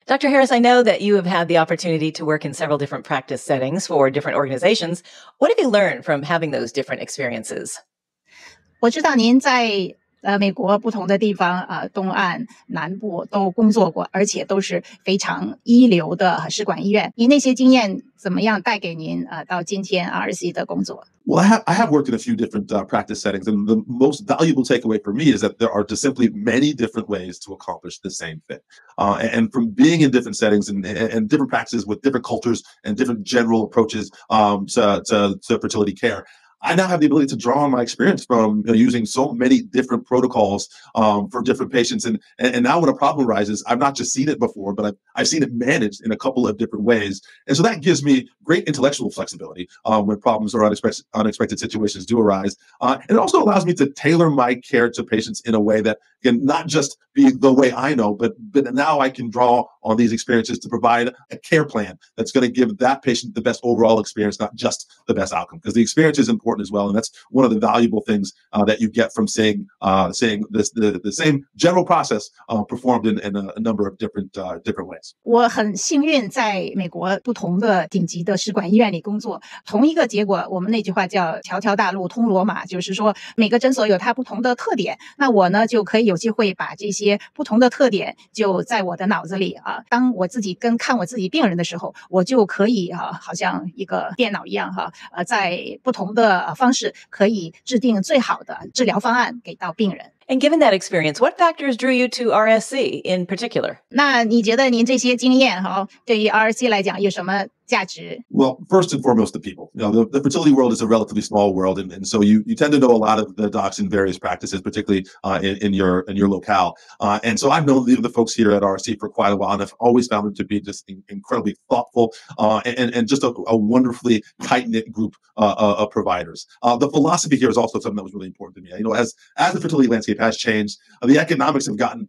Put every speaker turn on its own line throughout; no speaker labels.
Dr. Harris, I know that you have had the opportunity to work in several different practice settings for different organizations. What have you learned from having those different experiences?
我知道您在美国不同的地方东岸、南部都工作过，而且都是非常一流的试管医院。您那些经验怎么样带给您到今天 RSC 的工作？
Well, I have worked in a few different practice settings, and the most valuable takeaway for me is that there are just simply many different ways to accomplish the same thing. And from being in different settings and different practices with different cultures and different general approaches to fertility care, I now have the ability to draw on my experience from using so many different protocols for different patients. And now when a problem arises, I've not just seen it before, but I've seen it managed in a couple of different ways. And so that gives me great intellectual flexibility when problems or unexpected situations do arise. And it also allows me to tailor my care to patients in a way that can not just be the way I know, but now I can draw on these experiences to provide a care plan that's going to give that patient the best overall experience, not just the best outcome, because the experience is important as well. And that's one of the valuable things that you get from seeing the same general process performed in a number of different ways.
我很幸运在美国不同的顶级的试管医院里工作，同一个结果，我们那句话叫条条大路通罗马，就是说每个诊所有它不同的特点，那我呢就可以有机会把这些不同的特点就在我的脑子里当我自己看我自己病人的时候，我就可以好像一个电脑一样在不同的方式可以制定最好的治疗方案给到病人。
And given that experience, what factors drew you to RSC in particular?
那你觉得您这些经验对于 RSC 来讲有什么价值？
Well, first and foremost, the people. The fertility world is a relatively small world, and so you tend to know a lot of the docs in various practices, particularly in your locale. And so I've known the folks here at RSC for quite a while, and I've always found them to be just incredibly thoughtful and just a wonderfully tight-knit group of providers. The philosophy here is also something that was really important to me. As the fertility landscape has changed, the economics have gotten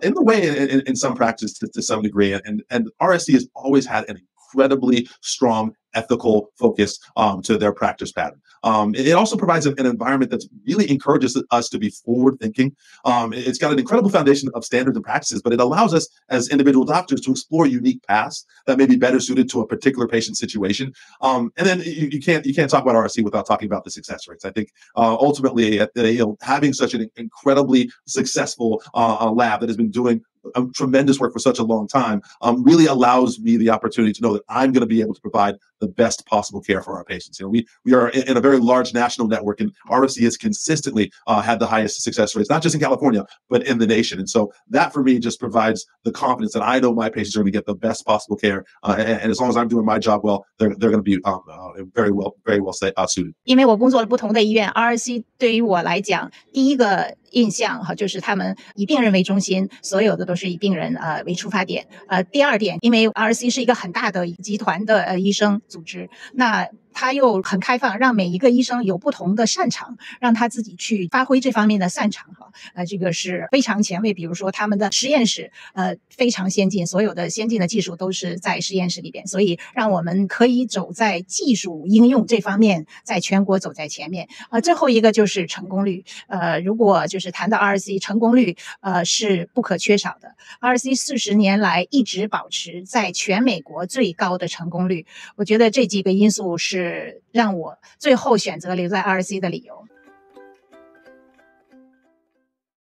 in the way in some practice to some degree, and RSC has always had an incredibly strong ethical focus to their practice pattern. It also provides an environment that really encourages us to be forward-thinking. It's got an incredible foundation of standards and practices, but it allows us as individual doctors to explore unique paths that may be better suited to a particular patient situation. And then you can't talk about RSC without talking about the success rates. I think ultimately, having such an incredibly successful lab that has been doing tremendous work for such a long time really allows me the opportunity to know that I'm going to be able to provide the best possible care for our patients. We are in a very large national network, and RSC has consistently had the highest success rates, not just in California, but in the nation. And so that for me just provides the confidence that I know my patients are going to get the best possible care. And as long as I'm doing my job well, they're going to be very well suited.
因为我工作了不同的医院 ，RSC 对于我来讲，第一个印象就是他们以病人为中心，所有的都是以病人为出发点。第二点，因为 RSC 是一个很大的集团的医生组织，那他又很开放，让每一个医生有不同的擅长，让他自己去发挥这方面的擅长这个是非常前卫。比如说他们的实验室非常先进，所有的先进的技术都是在实验室里边，所以让我们可以走在技术应用这方面在全国走在前面。最后一个就是成功率，如果就是谈到 RSC 成功率是不可缺少的。RSC 40年来一直保持在全美国最高的成功率，我觉得这几个因素是让我最后选择留在 RSC 的理由。